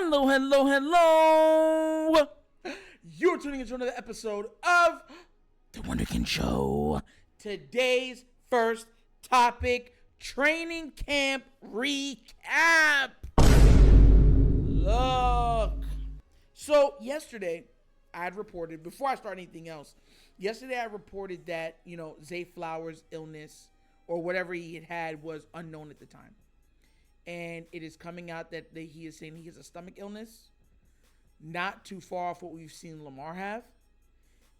Hello, hello, hello. You're tuning into another episode of The Wunderkind Show. Today's first topic, training camp recap. Look. So yesterday, I had reported, before I start anything else, yesterday I reported that, Zay Flowers' illness or whatever he had was unknown at the time. And it is coming out that he is saying he has a stomach illness, not too far off what we've seen Lamar have.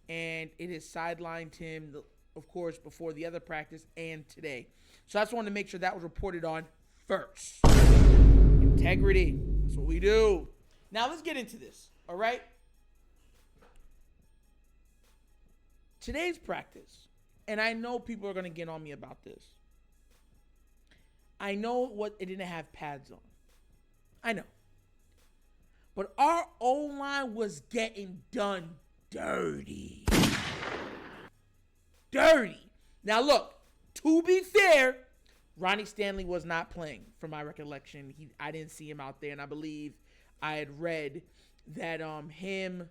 And it has sidelined him, of course, before the other practice and today. So I just wanted to make sure that was reported on first. Integrity. That's what we do. Now let's get into this, all right? Today's practice, and I know people are going to get on me about this. I know what it didn't have pads on. I know. But our O-line was getting done dirty. Dirty. Now look, to be fair, Ronnie Stanley was not playing from my recollection. I didn't see him out there, and I believe I had read that him,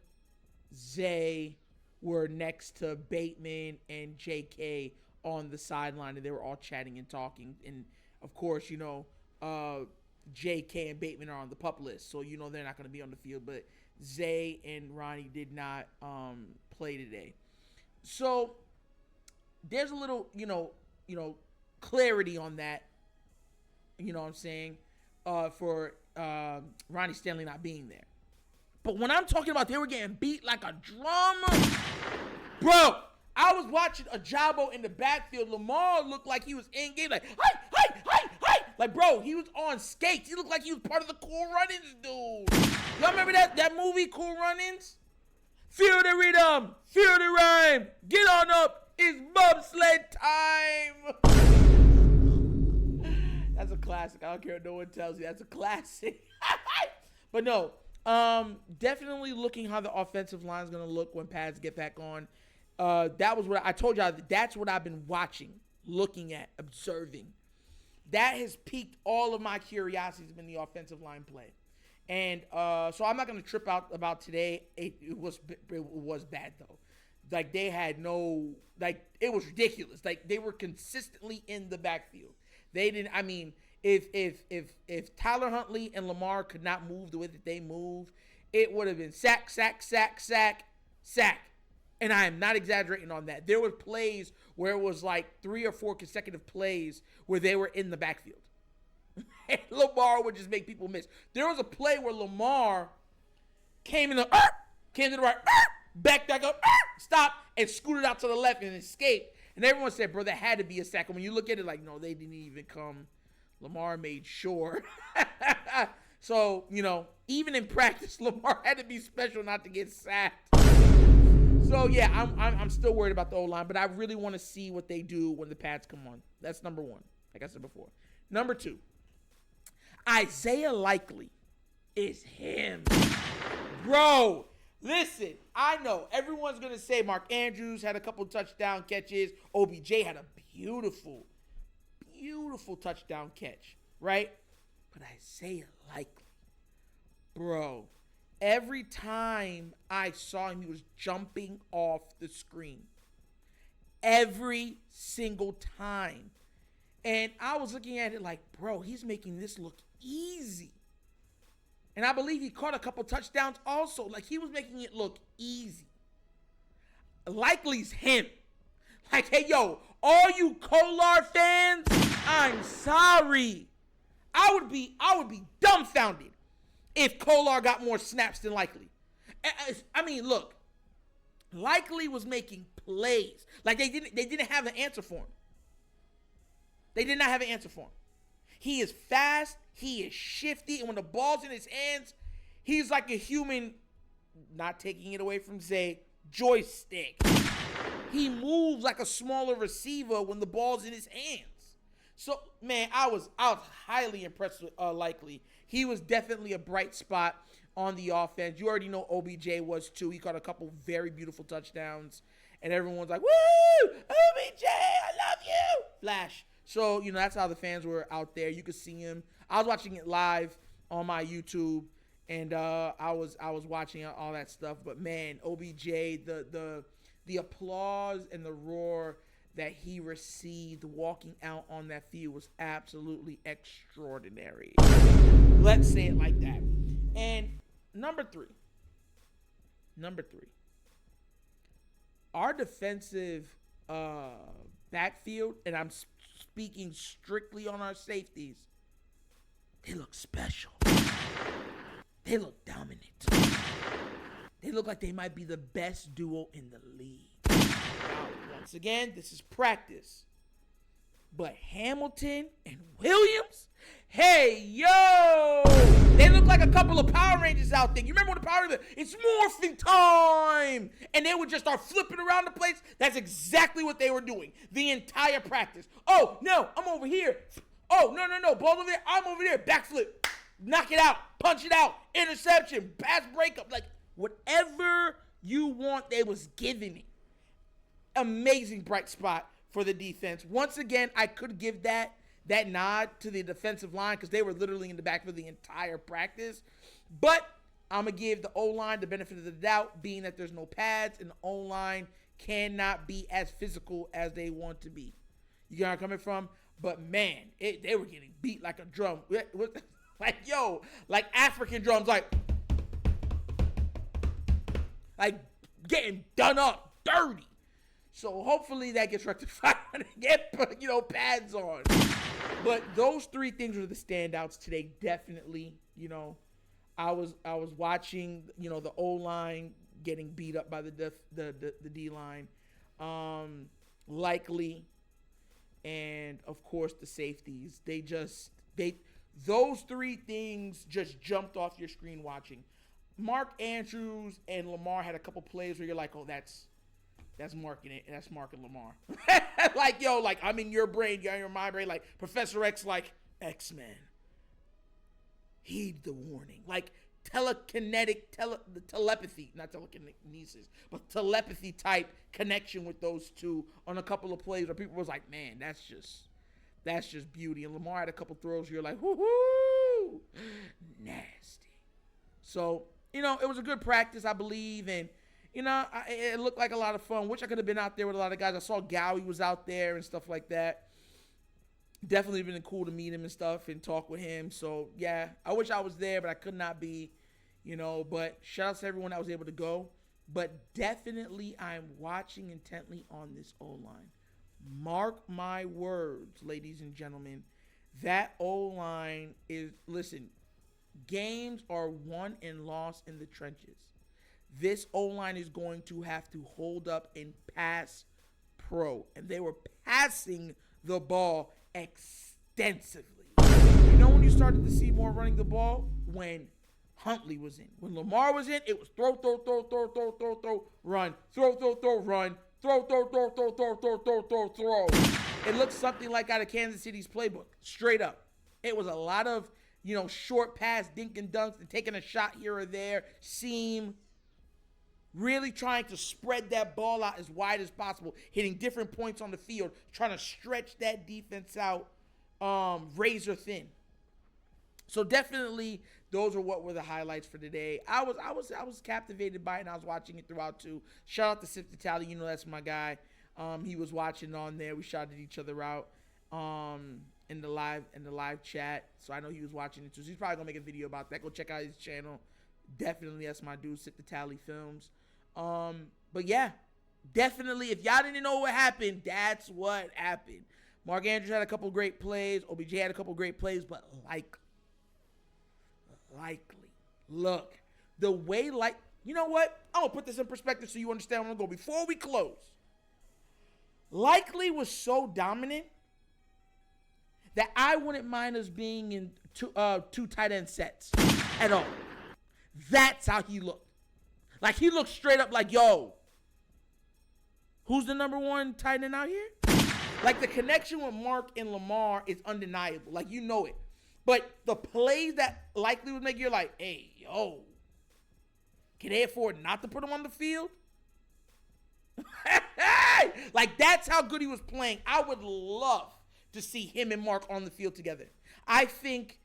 Zay were next to Bateman and JK on the sideline, and they were all chatting and talking. And of course, JK and Bateman are on the PUP list, so they're not going to be on the field. But Zay and Ronnie did not play today. So there's a little, clarity on that. You know what I'm saying? For Ronnie Stanley not being there. But when I'm talking about they were getting beat like a drum, bro, I was watching Ajabo in the backfield. Lamar looked like he was in game, like, hi. Like, bro, he was on skates. He looked like he was part of the Cool Runnings, dude. Y'all remember that movie, Cool Runnings? Feel the rhythm, feel the rhyme, get on up, it's bobsled time. That's a classic. I don't care what no one tells you. That's a classic. But no, definitely looking how the offensive line is going to look when pads get back on. That was what I told y'all. That's what I've been watching, looking at, observing. That has piqued all of my curiosities in the offensive line play. And so I'm not going to trip out about today. It was bad, though. Like, they had it was ridiculous. Like, they were consistently in the backfield. They didn't, if Tyler Huntley and Lamar could not move the way that they move, it would have been sack. And I am not exaggerating on that. There were plays where it was like 3 or 4 consecutive plays where they were in the backfield. And Lamar would just make people miss. There was a play where Lamar came to the right, backed back up, stopped, and scooted out to the left and escaped. And everyone said, bro, that had to be a sack. And when you look at it, like, no, they didn't even come. Lamar made sure. So, even in practice, Lamar had to be special not to get sacked. So, yeah, I'm still worried about the O-line, but I really want to see what they do when the pads come on. That's number one, like I said before. Number 2, Isaiah Likely is him. Bro, listen, I know everyone's going to say Mark Andrews had a couple touchdown catches. OBJ had a beautiful touchdown catch, right? But Isaiah Likely, bro, every time I saw him, he was jumping off the screen. Every single time. And I was looking at it like, bro, he's making this look easy. And I believe he caught a couple touchdowns also. Like, he was making it look easy. Likely's him. Like, hey, yo, all you Kolar fans, I'm sorry. I would be dumbfounded if Kolar got more snaps than Likely. Look, Likely was making plays. Like, they didn't have an answer for him. They did not have an answer for him. He is fast, he is shifty, and when the ball's in his hands, he's like a human, not taking it away from Zay, joystick. He moves like a smaller receiver when the ball's in his hands. So, man, I was highly impressed with Likely. He was definitely a bright spot on the offense. You already know OBJ was too. He caught a couple very beautiful touchdowns. And everyone's like, woo, OBJ, I love you. Flash. So, that's how the fans were out there. You could see him. I was watching it live on my YouTube. And I was watching all that stuff. But man, OBJ, the applause and the roar that he received walking out on that field was absolutely extraordinary. Let's say it like that. And number three, our defensive backfield, and I'm speaking strictly on our safeties, they look special. They look dominant. They look like they might be the best duo in the league. Now, once again, this is practice. But Hamilton and Williams, hey, yo! They look like a couple of Power Rangers out there. You remember when the Power Rangers, it's morphing time! And they would just start flipping around the place. That's exactly what they were doing the entire practice. Oh, no, I'm over here. Oh, no, ball over there, I'm over there. Backflip, knock it out, punch it out, interception, pass breakup. Like, whatever you want, they was giving me. Amazing bright spot for the defense. Once again, I could give that nod to the defensive line because they were literally in the back for the entire practice. But I'm going to give the O-line the benefit of the doubt, being that there's no pads and the O-line cannot be as physical as they want to be. You get where I'm coming from? But man, they were getting beat like a drum. Like, yo, like African drums, like getting done up dirty. So hopefully that gets rectified and get, pads on. But those three things were the standouts today. Definitely, I was watching, the O-line getting beat up by the D-line, likely, and of course the safeties. Those three things just jumped off your screen watching. Mark Andrews and Lamar had a couple plays where you're like, oh, that's Mark and Lamar. like I'm in your brain, you're in my brain. Like Professor X, like X-Men. Heed the warning. Like telepathy, not telekinesis, but telepathy type connection with those two on a couple of plays where people was like, man, that's just beauty. And Lamar had a couple throws where you're like, whoo, nasty. So, it was a good practice, I believe, and it looked like a lot of fun. Wish I could have been out there with a lot of guys. I saw Gowie was out there and stuff like that. Definitely been cool to meet him and stuff and talk with him. So, yeah, I wish I was there, but I could not be, But shout out to everyone that was able to go. But definitely I'm watching intently on this O-line. Mark my words, ladies and gentlemen. That O-line is, listen, games are won and lost in the trenches. This O-line is going to have to hold up and pass pro. And they were passing the ball extensively. When you started to see more running the ball? When Huntley was in. When Lamar was in, it was throw, run. Throw, run. Throw. It looked something like out of Kansas City's playbook. Straight up. It was a lot of, short pass, dink and dunks, and taking a shot here or there. Seam. Really trying to spread that ball out as wide as possible, hitting different points on the field, trying to stretch that defense out razor thin. So definitely those are what were the highlights for today. I was captivated by it, and I was watching it throughout too. Shout out to Sip Tally, that's my guy. He was watching on there. We shouted each other out in the live chat. So I know he was watching it too. So he's probably gonna make a video about that. Go check out his channel. Definitely, that's my dude, Sip Tally Films. But yeah, definitely, if y'all didn't know what happened, that's what happened. Mark Andrews had a couple great plays. OBJ had a couple great plays, but likely. Look, the way, you know what? I'm going to put this in perspective so you understand where I'm going to go. Before we close, likely was so dominant that I wouldn't mind us being in two tight end sets at all. That's how he looked. Like, he looked straight up like, yo, who's the number one tight end out here? Like, the connection with Mark and Lamar is undeniable. Like, it. But the plays that likely would make you like, hey, yo, can they afford not to put him on the field? Like, that's how good he was playing. I would love to see him and Mark on the field together. I think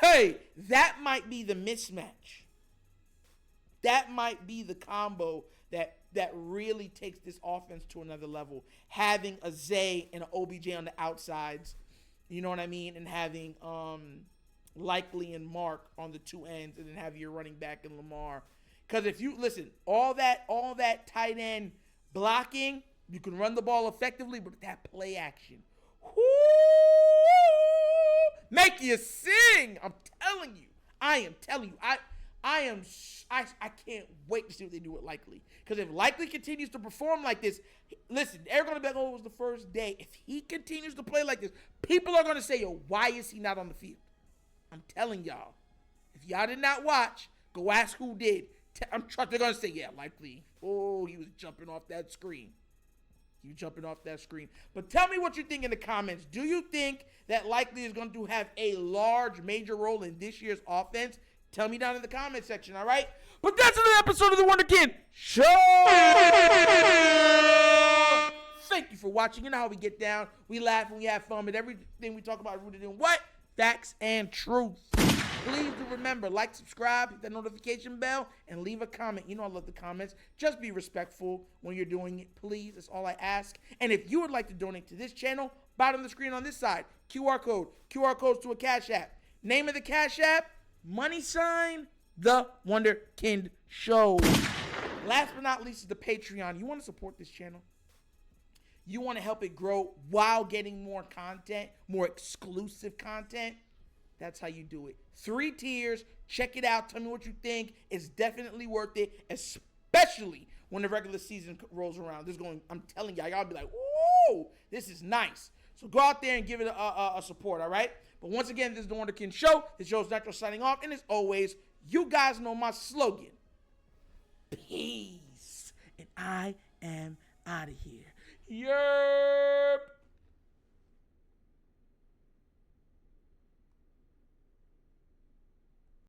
Hey, that might be the mismatch. That might be the combo that really takes this offense to another level. Having a Zay and an OBJ on the outsides, you know what I mean, and having Likely and Mark on the two ends, and then have your running back in Lamar. Because if you listen, all that tight end blocking, you can run the ball effectively, but that play action, whoo, make you sing. I'm telling you. I can't wait to see what they do with Likely. Because if Likely continues to perform like this, listen, they're going to be like, oh, it was the first day. If he continues to play like this, people are going to say, yo, why is he not on the field? I'm telling y'all. If y'all did not watch, go ask who did. I'm sure they're going to say, yeah, Likely. Oh, he was jumping off that screen. But tell me what you think in the comments. Do you think that Likely is going to have a large, major role in this year's offense? Tell me down in the comment section, all right? But that's another episode of The Wunderkind Show! Thank you for watching. You know how we get down. We laugh and we have fun, but everything we talk about is rooted in what? Facts and truth. Please do remember, like, subscribe, hit that notification bell, and leave a comment. You know I love the comments. Just be respectful when you're doing it, please. That's all I ask. And if you would like to donate to this channel, bottom of the screen on this side, QR codes to a Cash App. Name of the Cash App, $, The Wunderkind Show. Last but not least is the Patreon. You want to support this channel? You want to help it grow while getting more content, more exclusive content? That's how you do it. 3 tiers. Check it out. Tell me what you think. It's definitely worth it, especially when the regular season rolls around. I'm telling y'all be like, whoa, this is nice. So go out there and give it a support, all right? But once again, this is The Wunderkind Show. This show's Natural signing off. And as always, you guys know my slogan. Peace. And I am out of here. Yerp.